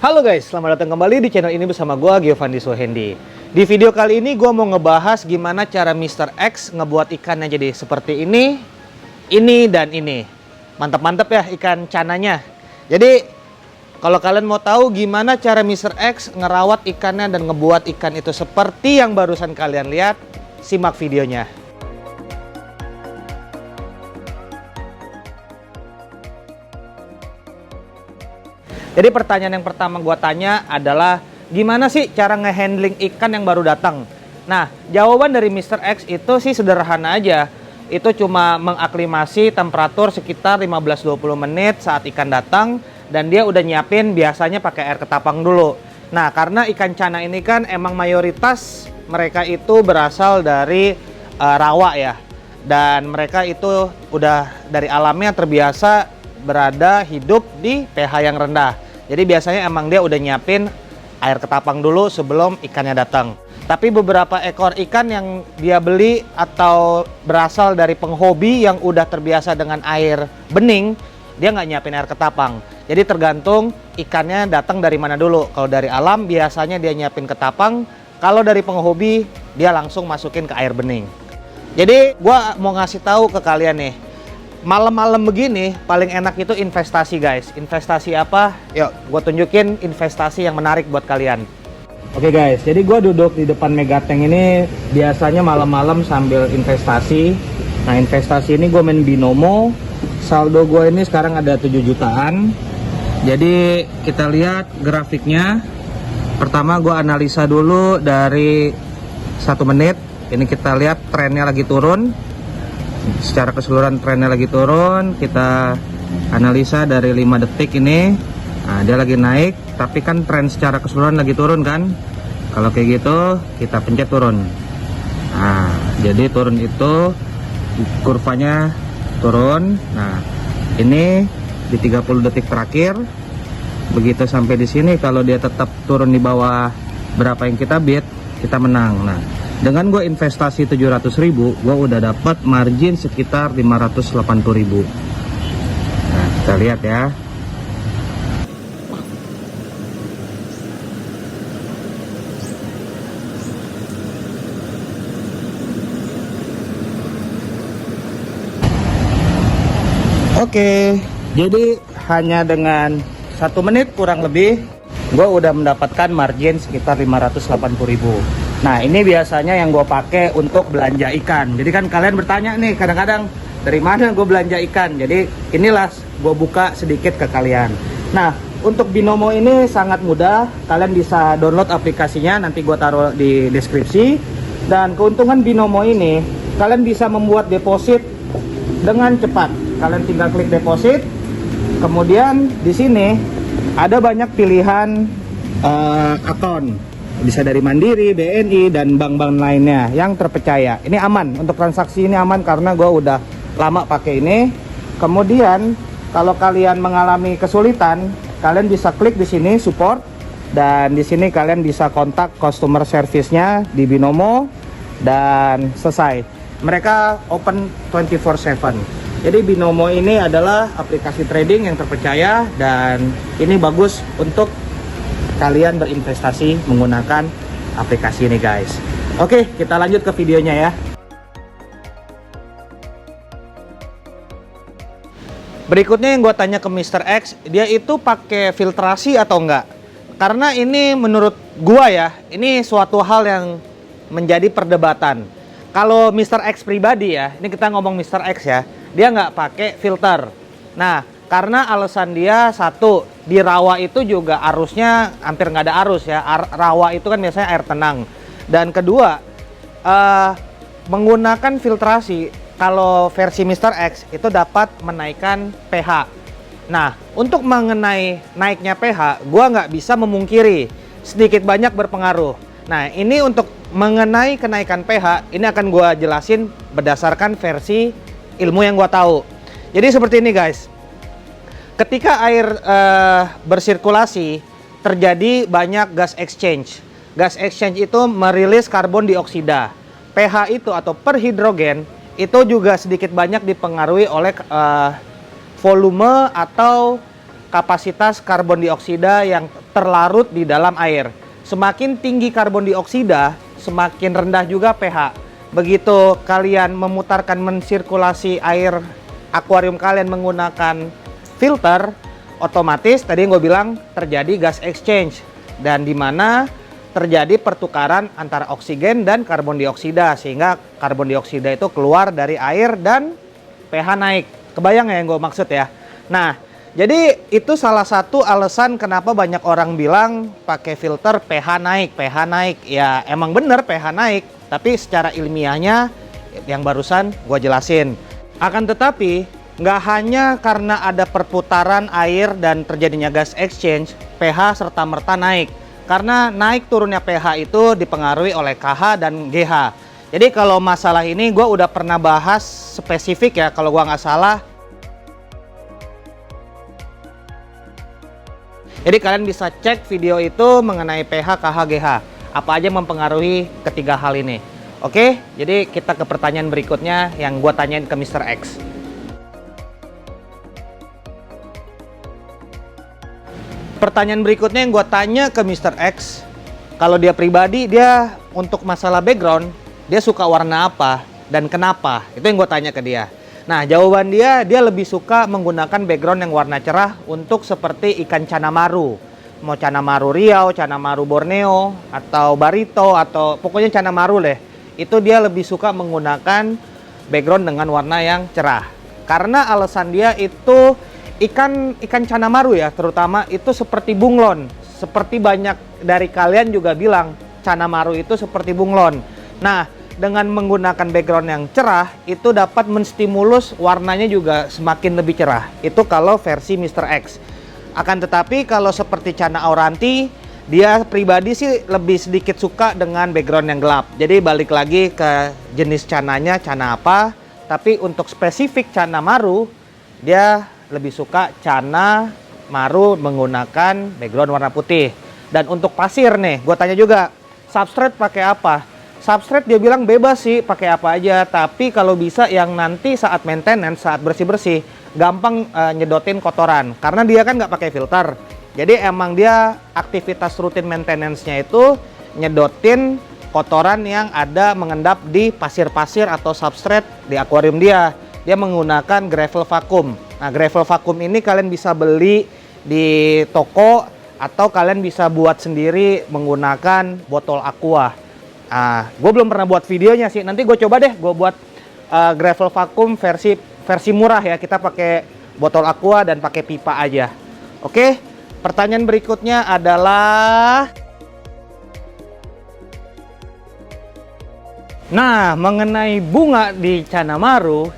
Halo guys, selamat datang kembali di channel ini bersama gua Giovanni Suhendi. Di video kali ini gua mau ngebahas gimana cara Mr. X ngebuat ikannya jadi seperti ini dan ini. Mantap-mantap ya ikan cananya. Jadi kalau kalian mau tahu gimana cara Mr. X ngerawat ikannya dan ngebuat ikan itu seperti yang barusan kalian lihat, simak videonya. Jadi pertanyaan yang pertama gua tanya adalah gimana sih cara ngehandling ikan yang baru datang? Nah, jawaban dari Mr. X itu sih sederhana aja. Itu cuma mengaklimasi temperatur sekitar 15-20 menit saat ikan datang dan dia udah nyiapin biasanya pakai air ketapang dulu. Nah, karena ikan cana ini kan emang mayoritas mereka itu berasal dari rawa ya. Dan mereka itu udah dari alamnya terbiasa berada hidup di pH yang rendah. Jadi biasanya emang dia udah nyiapin air ketapang dulu sebelum ikannya datang. Tapi beberapa ekor ikan yang dia beli atau berasal dari penghobi yang udah terbiasa dengan air bening, dia nggak nyiapin air ketapang. Jadi tergantung ikannya datang dari mana dulu. Kalau dari alam biasanya dia nyiapin ketapang. Kalau dari penghobi dia langsung masukin ke air bening. Jadi gua mau ngasih tahu ke kalian nih. Malam-malam begini paling enak itu investasi guys. Investasi apa? Yuk gue tunjukin investasi yang menarik buat kalian. Oke guys, jadi gue duduk di depan Megatank ini biasanya malam-malam sambil investasi. Nah investasi ini gue main binomo. Saldo gue ini sekarang ada 7 jutaan. Jadi kita lihat grafiknya. Pertama gue analisa dulu dari 1 menit. Ini kita lihat trennya lagi turun. Secara keseluruhan trennya lagi turun. Kita analisa dari 5 detik ini. Nah, dia lagi naik, tapi kan tren secara keseluruhan lagi turun kan. Kalau kayak gitu kita pencet turun. Nah, jadi turun itu kurvanya turun. Nah, ini di 30 detik terakhir. Begitu sampai di sini, kalau dia tetap turun di bawah berapa yang kita bid, kita menang. Nah, dengan gue investasi 700.000, gue udah dapat margin sekitar 580.000. Nah, kita lihat ya. Oke, jadi hanya dengan 1 menit kurang lebih, gue udah mendapatkan margin sekitar 580.000. Nah ini biasanya yang gue pakai untuk belanja ikan. Jadi kan kalian bertanya nih kadang-kadang dari mana gue belanja ikan. Jadi inilah gue buka sedikit ke kalian. Nah untuk binomo ini sangat mudah. Kalian bisa download aplikasinya, nanti gue taruh di deskripsi. Dan keuntungan binomo ini, kalian bisa membuat deposit dengan cepat. Kalian tinggal klik deposit. Kemudian di sini ada banyak pilihan akun. Bisa dari Mandiri, BNI, dan bank-bank lainnya yang terpercaya. Ini aman, untuk transaksi ini aman karena gue udah lama pakai ini. Kemudian kalau kalian mengalami kesulitan, kalian bisa klik di sini support, dan di sini kalian bisa kontak customer service-nya di Binomo dan selesai. Mereka open 24/7. Jadi Binomo ini adalah aplikasi trading yang terpercaya dan ini bagus untuk kalian berinvestasi menggunakan aplikasi ini guys. Oke, kita lanjut ke videonya ya. Berikutnya yang gue tanya ke Mr. X, dia itu pakai filtrasi atau enggak? Karena ini menurut gua ya, ini suatu hal yang menjadi perdebatan. Kalau Mr. X pribadi ya, ini kita ngomong Mr. X ya, dia nggak pakai filter. Nah, karena alasan dia satu, di rawa itu juga arusnya hampir nggak ada arus ya. Rawa itu kan biasanya air tenang. Dan kedua, menggunakan filtrasi kalau versi Mr. X itu dapat menaikkan pH. Nah, untuk mengenai naiknya pH, gua nggak bisa memungkiri sedikit banyak berpengaruh. Nah, ini untuk mengenai kenaikan pH, ini akan gua jelasin berdasarkan versi ilmu yang gua tahu. Jadi seperti ini guys. Ketika air bersirkulasi, terjadi banyak gas exchange. Gas exchange itu merilis karbon dioksida. pH itu atau perhidrogen itu juga sedikit banyak dipengaruhi oleh volume atau kapasitas karbon dioksida yang terlarut di dalam air. Semakin tinggi karbon dioksida, semakin rendah juga pH. Begitu kalian memutarkan mensirkulasi air akuarium kalian menggunakan filter, otomatis tadi yang gue bilang terjadi gas exchange, dan dimana terjadi pertukaran antara oksigen dan karbon dioksida, sehingga karbon dioksida itu keluar dari air dan pH naik. Kebayang ya yang gue maksud ya? Nah, jadi itu salah satu alasan kenapa banyak orang bilang pakai filter pH naik, pH naik. Ya emang bener pH naik, tapi secara ilmiahnya yang barusan gue jelasin. Akan tetapi nggak hanya karena ada perputaran air dan terjadinya gas exchange, pH serta-merta naik. Karena naik turunnya pH itu dipengaruhi oleh KH dan GH. Jadi kalau masalah ini gue udah pernah bahas spesifik ya, kalau gue nggak salah. Jadi kalian bisa cek video itu mengenai pH, KH, GH. Apa aja mempengaruhi ketiga hal ini. Oke, jadi kita ke pertanyaan berikutnya yang gue tanyain ke Mr. X. Pertanyaan berikutnya yang gue tanya ke Mr. X, kalau dia pribadi, dia untuk masalah background, dia suka warna apa dan kenapa? Itu yang gue tanya ke dia. Nah, jawaban dia lebih suka menggunakan background yang warna cerah untuk seperti ikan Canamaru. Mau Canamaru Riau, Canamaru Borneo, atau Barito, atau pokoknya Canamaru deh. Itu dia lebih suka menggunakan background dengan warna yang cerah. Karena alasan dia itu ikan Canamaru ya, terutama itu seperti bunglon. Seperti banyak dari kalian juga bilang, Canamaru itu seperti bunglon. Nah, dengan menggunakan background yang cerah, itu dapat menstimulus warnanya juga semakin lebih cerah. Itu kalau versi Mr. X. Akan tetapi kalau seperti Cana Auranti, dia pribadi sih lebih sedikit suka dengan background yang gelap. Jadi balik lagi ke jenis cananya, cana apa. Tapi untuk spesifik Canamaru, dia lebih suka Canamaru menggunakan background warna putih. Dan untuk pasir nih, gue tanya juga, substrate pakai apa? Substrate dia bilang bebas sih, pakai apa aja. Tapi kalau bisa yang nanti saat maintenance, saat bersih-bersih, gampang nyedotin kotoran. Karena dia kan nggak pakai filter. Jadi emang dia aktivitas rutin maintenance-nya itu nyedotin kotoran yang ada mengendap di pasir-pasir atau substrate di akuarium dia. Dia menggunakan gravel vacuum. Nah, gravel vacuum ini kalian bisa beli di toko atau kalian bisa buat sendiri menggunakan botol aqua. Nah, gue belum pernah buat videonya sih. Nanti gue coba deh, gue buat gravel vacuum versi murah ya. Kita pakai botol aqua dan pakai pipa aja. Oke, pertanyaan berikutnya adalah, nah, mengenai bunga di Canamaru.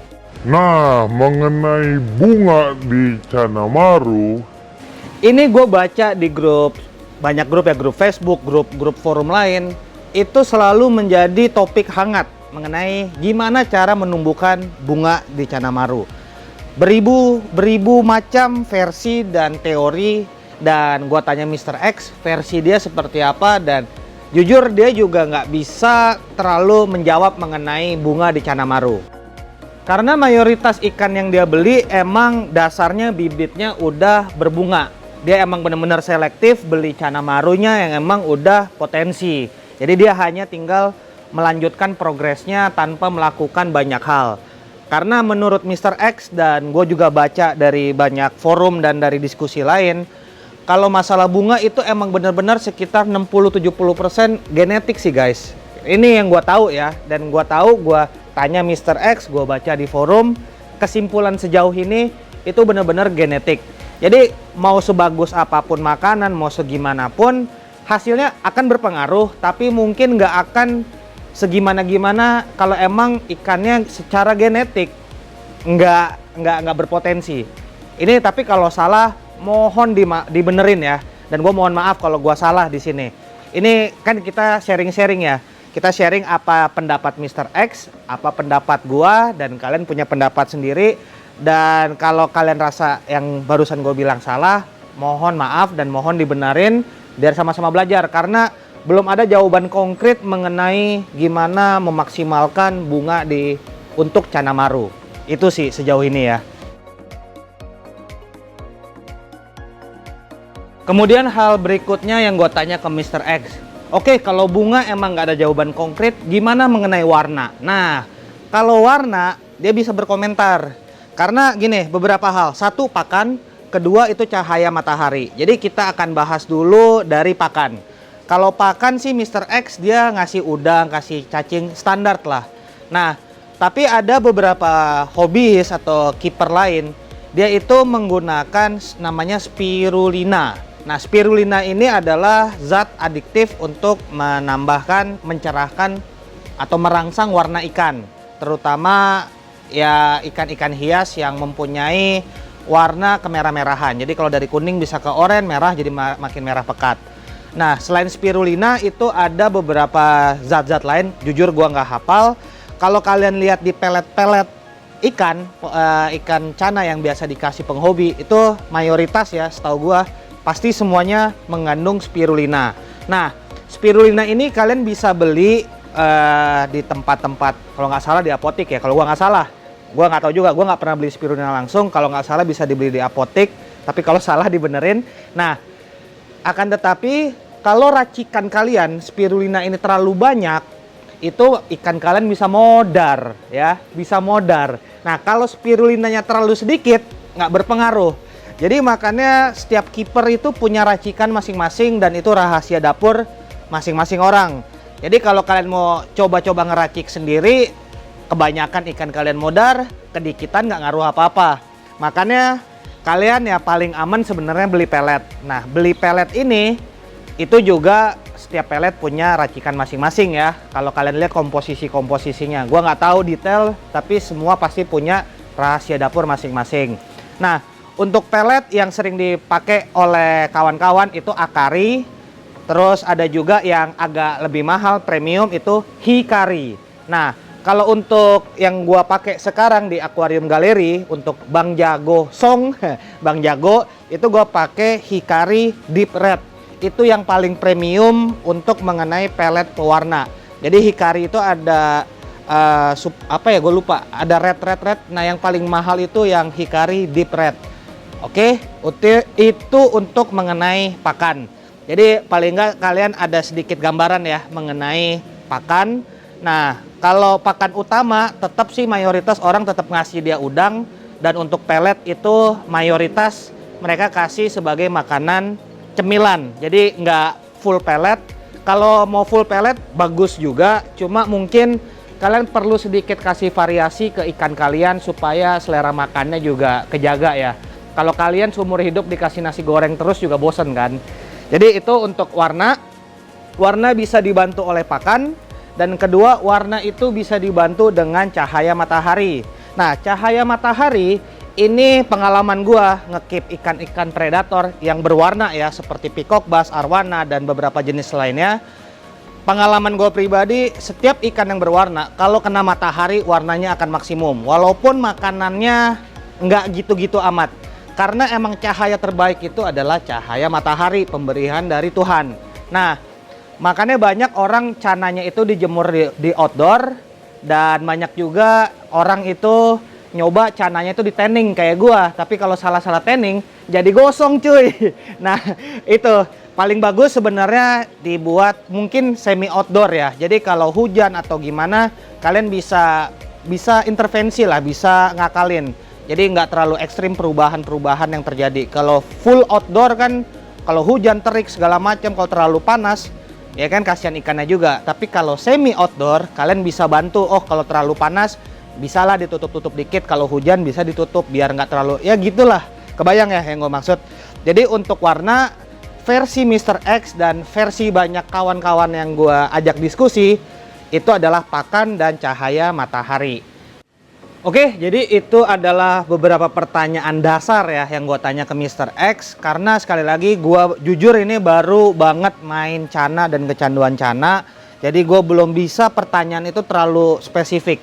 Nah, mengenai bunga di Canamaru, Ini gue baca di grup, banyak grup ya, grup Facebook, grup forum lain, itu selalu menjadi topik hangat mengenai gimana cara menumbuhkan bunga di Canamaru. Beribu macam versi dan teori, dan gue tanya Mr. X versi dia seperti apa, dan jujur dia juga nggak bisa terlalu menjawab mengenai bunga di Canamaru. Karena mayoritas ikan yang dia beli emang dasarnya bibitnya udah berbunga. Dia emang bener-bener selektif beli Canamarunya yang emang udah potensi. Jadi dia hanya tinggal melanjutkan progresnya tanpa melakukan banyak hal. Karena menurut Mr. X, dan gue juga baca dari banyak forum dan dari diskusi lain, kalau masalah bunga itu emang bener-bener sekitar 60-70% genetik sih guys. Ini yang gue tahu ya, dan gue tahu, gue tanya Mr. X, gue baca di forum, kesimpulan sejauh ini itu benar-benar genetik. Jadi mau sebagus apapun makanan, mau segimanapun, hasilnya akan berpengaruh, tapi mungkin nggak akan segimana-gimana kalau emang ikannya secara genetik nggak berpotensi. Ini tapi kalau salah, mohon dibenerin ya. Dan gue mohon maaf kalau gue salah di sini. Ini kan kita sharing-sharing ya. Kita sharing apa pendapat Mr. X, apa pendapat gua, dan kalian punya pendapat sendiri. Dan kalau kalian rasa yang barusan gue bilang salah, mohon maaf dan mohon dibenerin biar sama-sama belajar. Karena belum ada jawaban konkret mengenai gimana memaksimalkan bunga untuk Canamaru. Itu sih sejauh ini ya. Kemudian hal berikutnya yang gue tanya ke Mr. X. Oke, kalau bunga emang nggak ada jawaban konkret, gimana mengenai warna? Nah, kalau warna, dia bisa berkomentar. Karena gini, beberapa hal. Satu, pakan. Kedua, itu cahaya matahari. Jadi kita akan bahas dulu dari pakan. Kalau pakan sih Mr. X dia ngasih udang, kasih cacing, standar lah. Nah, tapi ada beberapa hobis atau kiper lain, dia itu menggunakan namanya spirulina. Nah, spirulina ini adalah zat adiktif untuk menambahkan, mencerahkan atau merangsang warna ikan. Terutama ya ikan-ikan hias yang mempunyai warna kemerah-merahan. Jadi kalau dari kuning bisa ke oranye, merah jadi makin merah pekat. Nah, selain spirulina itu ada beberapa zat-zat lain, jujur gua nggak hafal. Kalau kalian lihat di pelet-pelet ikan, ikan cana yang biasa dikasih penghobi, itu mayoritas ya, setahu gua, pasti semuanya mengandung spirulina. Nah, spirulina ini kalian bisa beli di tempat-tempat, kalau nggak salah di apotik ya, kalau gua nggak salah. Gua nggak tahu juga, gua nggak pernah beli spirulina langsung, kalau nggak salah bisa dibeli di apotik, tapi kalau salah dibenerin. Nah, akan tetapi kalau racikan kalian spirulina ini terlalu banyak, itu ikan kalian bisa modar ya, bisa modar. Nah, kalau spirulinanya terlalu sedikit nggak berpengaruh. Jadi makanya setiap kiper itu punya racikan masing-masing dan itu rahasia dapur masing-masing orang. Jadi kalau kalian mau coba-coba ngeracik sendiri, kebanyakan ikan kalian modar, kedikitan nggak ngaruh apa-apa. Makanya kalian ya paling aman sebenarnya beli pelet. Nah, beli pelet ini itu juga setiap pelet punya racikan masing-masing ya. Kalau kalian lihat komposisinya, gua nggak tahu detail, tapi semua pasti punya rahasia dapur masing-masing. Nah, untuk pelet yang sering dipakai oleh kawan-kawan itu Akari. Terus ada juga yang agak lebih mahal, premium, itu Hikari. Nah, kalau untuk yang gua pakai sekarang di Aquarium Gallery untuk Bang Jago Song, Bang Jago, itu gua pakai Hikari Deep Red. Itu yang paling premium untuk mengenai pelet pewarna. Jadi Hikari itu ada apa ya, gue lupa, ada red. Nah, yang paling mahal itu yang Hikari Deep Red. Oke, itu untuk mengenai pakan. Jadi paling nggak kalian ada sedikit gambaran ya mengenai pakan. Nah, kalau pakan utama tetap sih mayoritas orang tetap ngasih dia udang, dan untuk pelet itu mayoritas mereka kasih sebagai makanan cemilan. Jadi nggak full pelet. Kalau mau full pelet bagus juga, cuma mungkin kalian perlu sedikit kasih variasi ke ikan kalian supaya selera makannya juga kejaga ya. Kalau kalian seumur hidup dikasih nasi goreng terus juga bosen kan. Jadi itu untuk warna. Warna bisa dibantu oleh pakan. Dan kedua, warna itu bisa dibantu dengan cahaya matahari. Nah, cahaya matahari ini pengalaman gua ngekip ikan-ikan predator yang berwarna ya, seperti peacock bass, arwana, dan beberapa jenis lainnya. Pengalaman gua pribadi, setiap ikan yang berwarna, kalau kena matahari warnanya akan maksimum. Walaupun makanannya nggak gitu-gitu amat. Karena emang cahaya terbaik itu adalah cahaya matahari, pemberian dari Tuhan. Nah, makanya banyak orang cananya itu dijemur di outdoor, dan banyak juga orang itu nyoba cananya itu di tanning kayak gua, tapi kalau salah-salah tanning jadi gosong cuy. Nah, itu paling bagus sebenarnya dibuat mungkin semi outdoor ya. Jadi kalau hujan atau gimana kalian bisa intervensi lah, bisa ngakalin. Jadi nggak terlalu ekstrim perubahan-perubahan yang terjadi. Kalau full outdoor kan, kalau hujan terik segala macam, kalau terlalu panas ya kan kasihan ikannya juga. Tapi kalau semi outdoor kalian bisa bantu. Oh, kalau terlalu panas bisalah ditutup-tutup dikit, kalau hujan bisa ditutup biar nggak terlalu, ya gitulah. Kebayang ya yang gue maksud. Jadi untuk warna versi Mr. X dan versi banyak kawan-kawan yang gue ajak diskusi itu adalah pakan dan cahaya matahari. Oke, jadi itu adalah beberapa pertanyaan dasar ya yang gue tanya ke Mr. X. Karena sekali lagi gue jujur ini baru banget main cana dan kecanduan cana. Jadi gue belum bisa pertanyaan itu terlalu spesifik.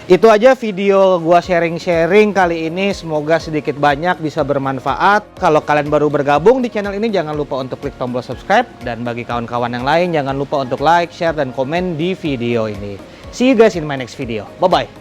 Itu aja video gue sharing-sharing kali ini. Semoga sedikit banyak bisa bermanfaat. Kalau kalian baru bergabung di channel ini, jangan lupa untuk klik tombol subscribe. Dan bagi kawan-kawan yang lain, jangan lupa untuk like, share, dan komen di video ini. See you guys in my next video. Bye-bye.